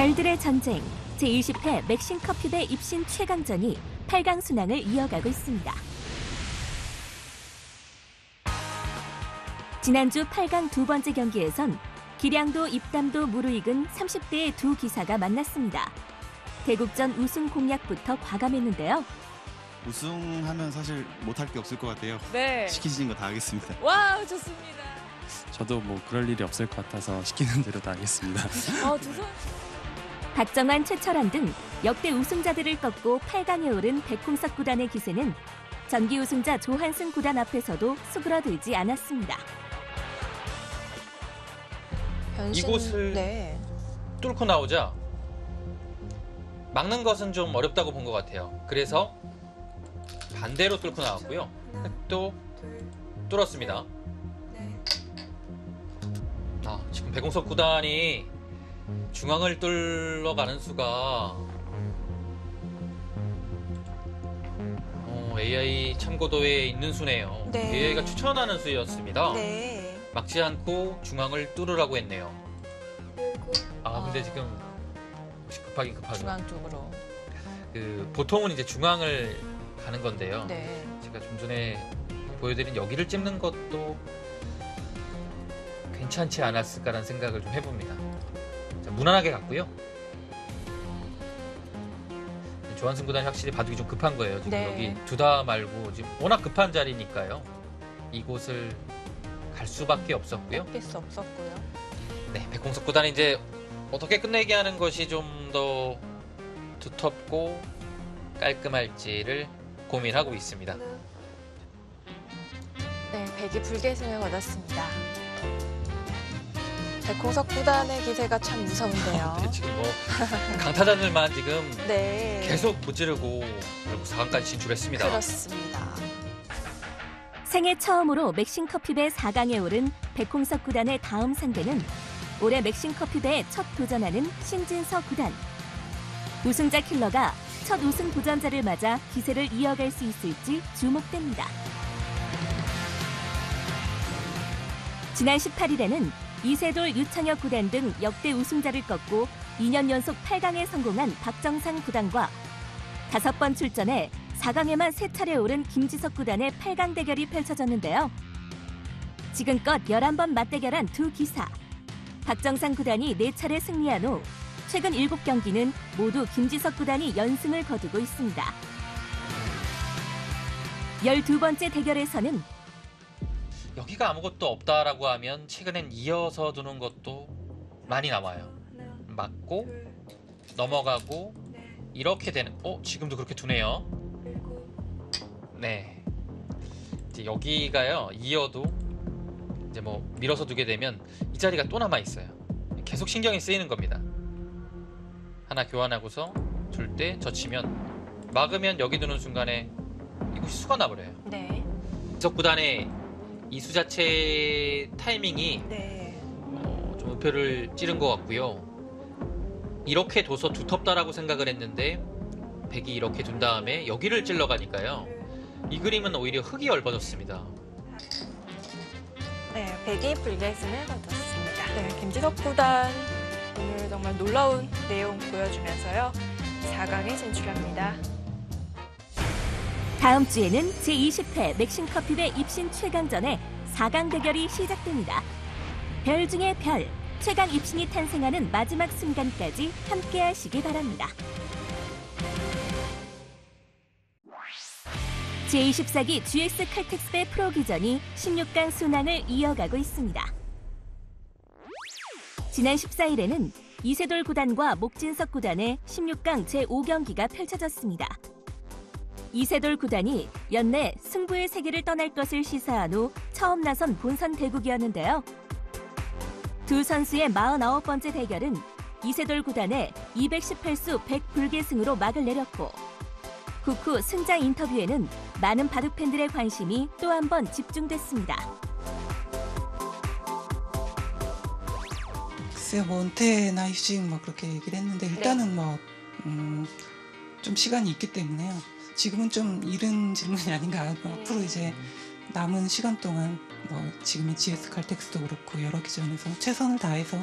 별들의 전쟁 제20회 맥싱커피배 입신 최강전이 8강 순항을 이어가고 있습니다. 지난주 8강 두 번째 경기에선 기량도 입담도 무르익은 30대의 두 기사가 만났습니다. 대국전 우승 공약부터 과감했는데요. 우승하면 사실 못할 게 없을 것 같아요. 네. 시키시는 거 다 하겠습니다. 와, 좋습니다. 저도 뭐 그럴 일이 없을 것 같아서 시키는 대로 다 하겠습니다. 두 선. 박정환, 최철환 등 역대 우승자들을 꺾고 8강에 오른 백홍석 구단의 기세는 전기 우승자 조한승 구단 앞에서도 수그러들지 않았습니다. 이곳을 뚫고 나오자 막는 것은 좀 어렵다고 본 것 같아요. 그래서 반대로 뚫고 나왔고요. 또 뚫었습니다. 지금 백홍석 구단이 중앙을 뚫러가는 수가 AI 참고도에 있는 수네요. 네. AI가 추천하는 수였습니다. 네. 막지 않고 중앙을 뚫으라고 했네요. 근데 지금 급하긴 급하죠. 중앙 쪽으로. 보통은 이제 중앙을 가는 건데요. 네. 제가 좀 전에 보여드린 여기를 찝는 것도 괜찮지 않았을까라는 생각을 좀 해봅니다. 자, 무난하게 갔고요. 조한승 구단이 확실히 바둑이 좀 급한 거예요. 지금 네. 여기 두다 말고 지금 워낙 급한 자리니까요. 이곳을 갈 수밖에 없었고요. 뺄 수 없었고요. 네, 백홍석 구단이 이제 어떻게 끝내게 하는 것이 좀 더 두텁고 깔끔할지를 고민하고 있습니다. 네, 백이 불계승을 거뒀습니다. 백홍석 구단의 기세가 참 무서운데요. 네, 지금 강타자들만 지금 네. 계속 무찌르고 결국 4강까지 진출했습니다. 그렇습니다. 생애 처음으로 맥싱커피배 4강에 오른 백홍석 구단의 다음 상대는 올해 맥싱커피배에 첫 도전하는 신진서 구단. 우승자 킬러가 첫 우승 도전자를 맞아 기세를 이어갈 수 있을지 주목됩니다. 지난 18일에는 이세돌, 유창혁 구단 등 역대 우승자를 꺾고 2년 연속 8강에 성공한 박정상 구단과 5번 출전해 4강에만 3차례 오른 김지석 구단의 8강 대결이 펼쳐졌는데요. 지금껏 11번 맞대결한 두 기사. 박정상 구단이 4차례 승리한 후 최근 7경기는 모두 김지석 구단이 연승을 거두고 있습니다. 12번째 대결에서는 여기가 아무것도 없다라고 하면 최근엔 이어서 두는 것도 많이 나와요. 맞고 넘어가고 이렇게 되는 지금도 그렇게 두네요. 네, 이제 여기가요 이어도 이제 밀어서 두게 되면 이 자리가 또 남아 있어요. 계속 신경이 쓰이는 겁니다. 하나 교환하고서 줄 때 젖히면 막으면 여기 두는 순간에 이곳이 수가 나버려요. 네. 지석 구단의 이 수 자체 타이밍이 네. 좀 우표를 찌른 것 같고요. 이렇게 둬서 두텁다라고 생각을 했는데 백이 이렇게 둔 다음에 여기를 찔러 가니까요. 이 그림은 오히려 흙이 엷어졌습니다. 네, 백이 불계승을 거뒀습니다. 네, 김지석 구단 오늘 정말 놀라운 내용 보여주면서요. 4강에 진출합니다. 다음 주에는 제20회 맥싱커피배 입신 최강전의 4강 대결이 시작됩니다. 별 중에 별, 최강 입신이 탄생하는 마지막 순간까지 함께하시기 바랍니다. 제24기 GX 칼텍스배 프로기전이 16강 순항을 이어가고 있습니다. 지난 14일에는 이세돌 구단과 목진석 구단의 16강 제5경기가 펼쳐졌습니다. 이세돌 구단이 연내 승부의 세계를 떠날 것을 시사한 후 처음 나선 본선 대국이었는데요. 두 선수의 49번째 대결은 이세돌 구단의 218수 100불계승으로 막을 내렸고 국후 승자 인터뷰에는 많은 바둑 팬들의 관심이 또 한 번 집중됐습니다. 글쎄요, 은퇴나 휴직 그렇게 얘기를 했는데 일단은 좀 시간이 있기 때문에요. 지금은 좀 이른 질문이 아닌가. 앞으로 이제 남은 시간 동안 지금의 GS 칼텍스도 그렇고 여러 기전에서 최선을 다해서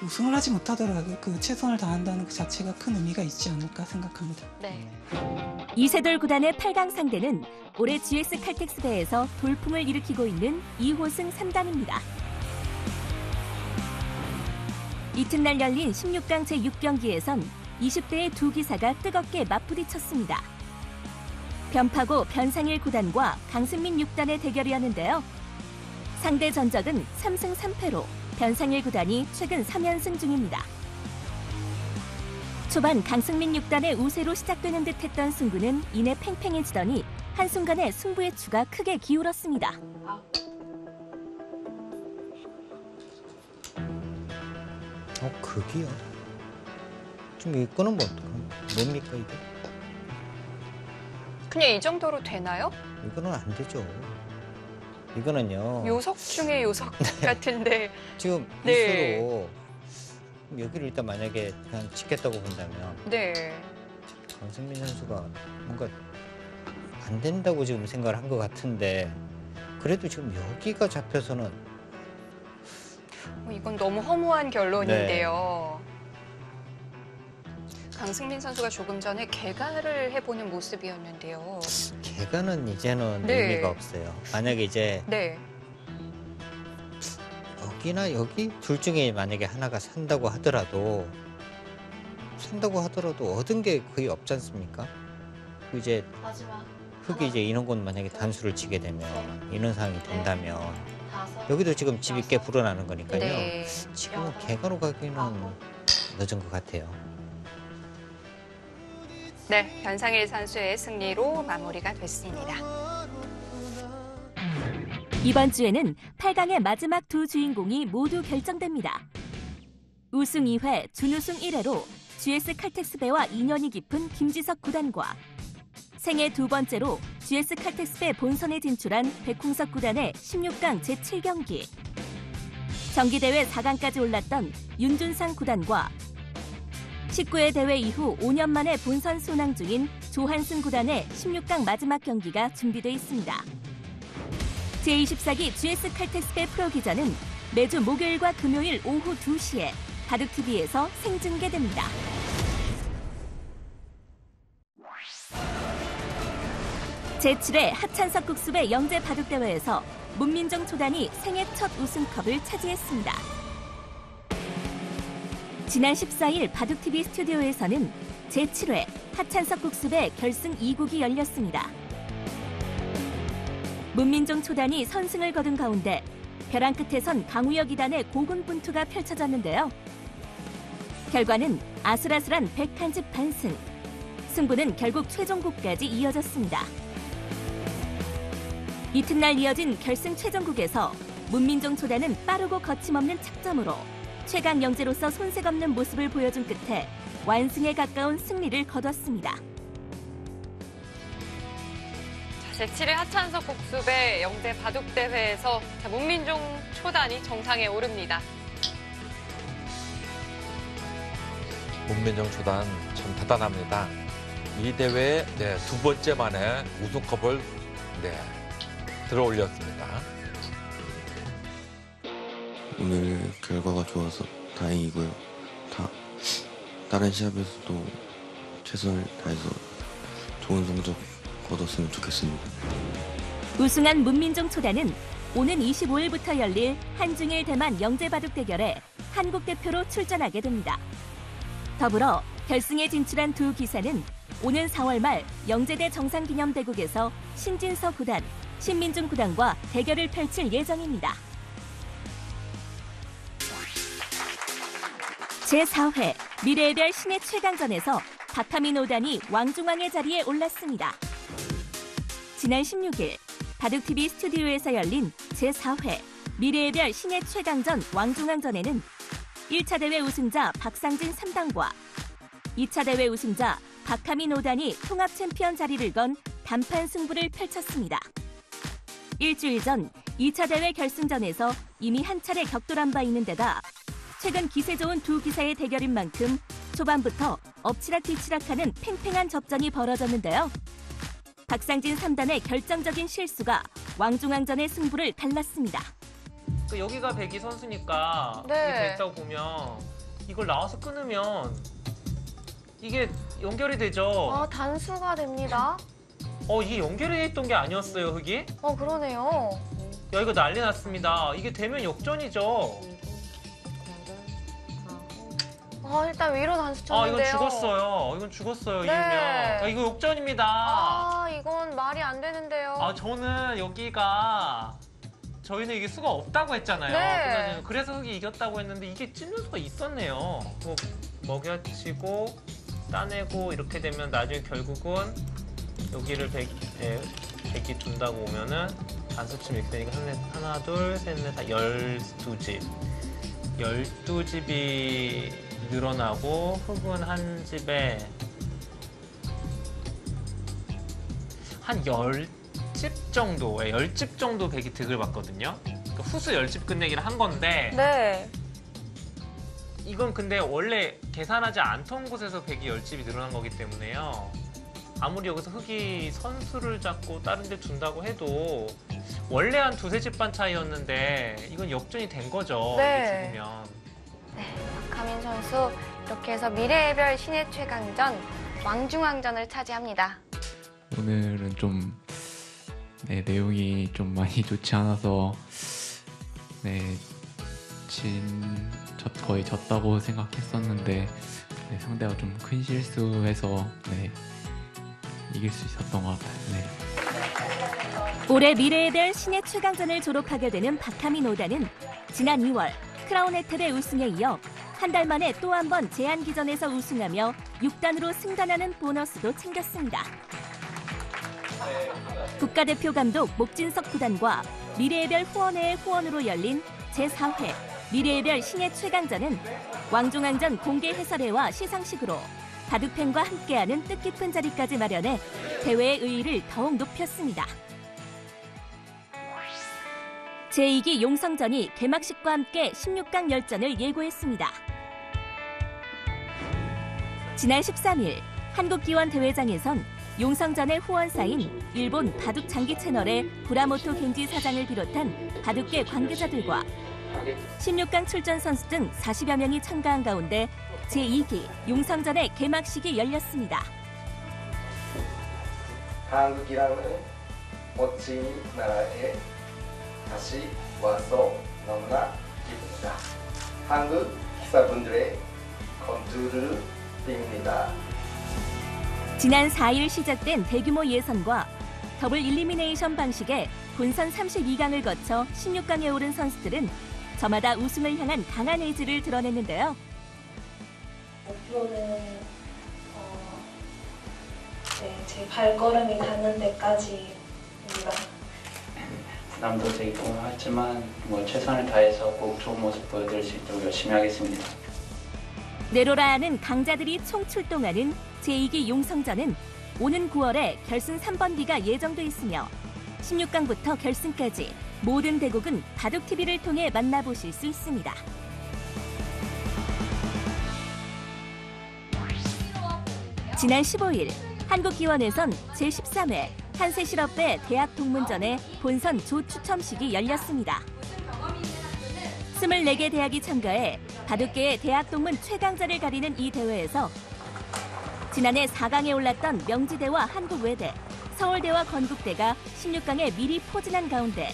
우승을 하지 못하더라도 그 최선을 다한다는 그 자체가 큰 의미가 있지 않을까 생각합니다. 네. 이세돌 구단의 8강 상대는 올해 GS 칼텍스배에서 돌풍을 일으키고 있는 2호승 3단입니다. 이튿날 열린 16강 제6경기에선 20대의 두 기사가 뜨겁게 맞부딪혔습니다. 변파고 변상일 구단과 강승민 6단의 대결이었는데요. 상대 전적은 3승 3패로 변상일 구단이 최근 3연승 중입니다. 초반 강승민 6단의 우세로 시작되는 듯했던 승부는 이내 팽팽해지더니 한순간에 승부의 추가 크게 기울었습니다. 그게요? 좀 이거는 뭡니까 이게? 그냥 이 정도로 되나요? 이거는 안 되죠. 이거는요. 요석 중에 요석 같은데. 지금 네. 이수로 여기를 일단 만약에 그냥 지켰다고 본다면 네. 강승민 선수가 뭔가 안 된다고 지금 생각을 한 것 같은데 그래도 지금 여기가 잡혀서는 이건 너무 허무한 결론인데요. 강승민 선수가 조금 전에 개가를 해보는 모습이었는데요. 개가는 이제는 네. 의미가 없어요. 만약에 이제 네. 여기나 여기 둘 중에 만약에 하나가 산다고 하더라도 얻은 게 거의 없지 않습니까? 이제 흙이 이제 인원군 만약에 단수를 치게 되면 이런 상황이 된다면 여기도 지금 집이 꽤 불어나는 거니까요. 네. 지금은 개가로 가기는 늦은 것 같아요. 네, 변상일 선수의 승리로 마무리가 됐습니다. 이번 주에는 8강의 마지막 두 주인공이 모두 결정됩니다. 우승 2회, 준우승 1회로 GS 칼텍스배와 인연이 깊은 김지석 구단과 생애 두 번째로 GS 칼텍스배 본선에 진출한 백홍석 구단의 16강 제7경기. 정기대회 4강까지 올랐던 윤준상 구단과 19회 대회 이후 5년 만에 본선 순항 중인 조한승 구단의 16강 마지막 경기가 준비돼 있습니다. 제24기 GS 칼텍스배 프로기전은 매주 목요일과 금요일 오후 2시에 바둑TV에서 생중계됩니다. 제7회 하찬석 국수배 영재 바둑대회에서 문민정 초단이 생애 첫 우승컵을 차지했습니다. 지난 14일 바둑TV 스튜디오에서는 제7회 하찬석 국수배 결승 2국이 열렸습니다. 문민정 초단이 선승을 거둔 가운데 벼랑 끝에선 강우혁 2단의 고군분투가 펼쳐졌는데요. 결과는 아슬아슬한 101집 반승. 승부는 결국 최종국까지 이어졌습니다. 이튿날 이어진 결승 최종국에서 문민정 초단은 빠르고 거침없는 착점으로 최강 영재로서 손색 없는 모습을 보여준 끝에 완승에 가까운 승리를 거뒀습니다. 제7회 하찬석 국수배 영재 바둑대회에서 문민종 초단이 정상에 오릅니다. 문민정 초단 참 대단합니다. 이 대회에 두 번째 만에 우승컵을 들어올렸습니다. 오늘 결과가 좋아서 다행이고요. 다른 시합에서도 최선을 다해서 좋은 성적 거뒀으면 좋겠습니다. 우승한 문민정 초단은 오는 25일부터 열릴 한중일 대만 영재바둑 대결에 한국 대표로 출전하게 됩니다. 더불어 결승에 진출한 두 기사는 오는 4월 말 영재대 정상기념대국에서 신진서 구단, 신민중 구단과 대결을 펼칠 예정입니다. 제4회 미래의 별 신의 최강전에서 박하민 5단이 왕중왕의 자리에 올랐습니다. 지난 16일 바둑TV 스튜디오에서 열린 제4회 미래의 별 신의 최강전 왕중왕전에는 1차 대회 우승자 박상진 3단과 2차 대회 우승자 박하민 5단이 통합 챔피언 자리를 건 단판 승부를 펼쳤습니다. 일주일 전 2차 대회 결승전에서 이미 한 차례 격돌한 바 있는 데다 최근 기세 좋은 두 기사의 대결인 만큼 초반부터 엎치락뒤치락하는 팽팽한 접전이 벌어졌는데요. 박상진 3단의 결정적인 실수가 왕중왕전의 승부를 갈랐습니다. 여기가 백이 선수니까 네. 이게 됐다고 보면 이걸 나와서 끊으면 이게 연결이 되죠. 아, 단수가 됩니다. 이게 연결이 있던 게 아니었어요, 흙이? 그러네요. 야, 이거 난리 났습니다. 이게 되면 역전이죠. 일단 위로 단수 쳤는데요. 이건 죽었어요. 이건 죽었어요, 네. 이으면. 이거 역전입니다. 이건 말이 안 되는데요. 저는 저희는 이게 수가 없다고 했잖아요. 네. 그래서 흙이 이겼다고 했는데 이게 찝는 수가 있었네요. 먹여치고 따내고 이렇게 되면 나중에 결국은 여기를 백이 둔다고 오면은 단수침 이렇게 되니까 하나, 둘, 셋, 넷, 다 12집. 12집이 늘어나고 흙은 한 집에 한 10집 정도, 10집 정도 백이 득을 받거든요. 그러니까 후수 10집 끝내기를 한 건데 네. 이건 근데 원래 계산하지 않던 곳에서 백이 10집이 늘어난 거기 때문에요. 아무리 여기서 흙이 선수를 잡고 다른 데 둔다고 해도 원래 한 두세 집 반 차이였는데 이건 역전이 된 거죠. 네. 이게 죽으면. 박하민 선수 이렇게 해서 미래의 신예 최강전 왕중왕전을 차지합니다. 오늘은 좀 내용이 좀 많이 좋지 않아서 거의 졌다고 생각했었는데 상대가 좀 큰 실수해서 이길 수 있었던 것 같아요. 올해 미래의 별 신예 최강전을 졸업하게 되는 박하민 5단은 지난 2월 크라운 혜택의 우승에 이어 한 달 만에 또 한 번 제한기전에서 우승하며 6단으로 승단하는 보너스도 챙겼습니다. 국가대표 감독 목진석 구단과 미래의 별 후원회의 후원으로 열린 제4회 미래의 별 신예 최강전은 왕중왕전 공개 해설회와 시상식으로 바둑팬과 함께하는 뜻깊은 자리까지 마련해 대회의 의의를 더욱 높였습니다. 제2기 용성전이 개막식과 함께 16강 열전을 예고했습니다. 지난 13일 한국기원 대회장에선 용성전의 후원사인 일본 바둑 장기 채널의 구라모토 겐지 사장을 비롯한 바둑계 관계자들과 16강 출전 선수 등 40여 명이 참가한 가운데 제2기 용성전의 개막식이 열렸습니다. 한국이라는 멋진 나라에 다시 와서 너무나 기쁩니다. 한국 기사분들의 건투를 빕니다. 지난 4일 시작된 대규모 예선과 더블 일리미네이션 방식의 본선 32강을 거쳐 16강에 오른 선수들은 저마다 우승을 향한 강한 의지를 드러냈는데요. 목표는 제 발걸음이 닿는 데까지입니다. 부담도 되고 하지만 최선을 다해서 꼭 좋은 모습 보여드릴 수 있도록 열심히 하겠습니다. 내로라하는 강자들이 총출동하는 제2기 용성전은 오는 9월에 결승 3번기가 예정돼 있으며 16강부터 결승까지 모든 대국은 바둑TV를 통해 만나보실 수 있습니다. 지난 15일 한국기원에선 제13회 한세실업배 대학 동문전의 본선 조 추첨식이 열렸습니다. 24개 대학이 참가해 바둑계의 대학 동문 최강자를 가리는 이 대회에서 지난해 4강에 올랐던 명지대와 한국외대, 서울대와 건국대가 16강에 미리 포진한 가운데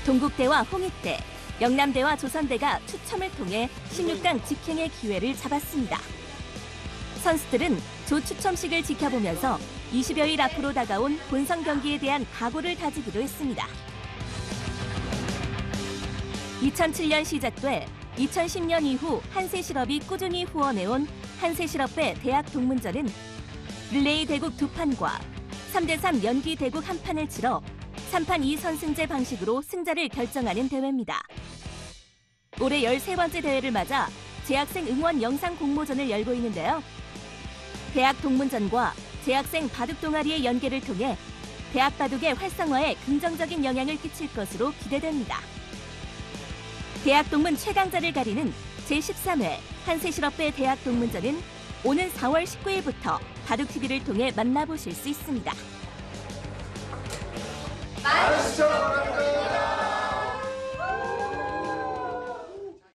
동국대와 홍익대, 영남대와 조선대가 추첨을 통해 16강 직행의 기회를 잡았습니다. 선수들은 조 추첨식을 지켜보면서 20여일 앞으로 다가온 본선 경기에 대한 각오를 다지기도 했습니다. 2007년 시작돼 2010년 이후 한세실업이 꾸준히 후원해온 한세실업배 대학 동문전은 릴레이 대국 2판과 3대3 연기 대국 1판을 치러 3판 2선승제 방식으로 승자를 결정하는 대회입니다. 올해 13번째 대회를 맞아 재학생 응원 영상 공모전을 열고 있는데요. 대학 동문전과 재학생 바둑 동아리의 연계를 통해 대학 바둑의 활성화에 긍정적인 영향을 끼칠 것으로 기대됩니다. 대학 동문 최강자를 가리는 제13회 한세실업배 대학 동문전은 오는 4월 19일부터 바둑TV를 통해 만나보실 수 있습니다. 많은 시청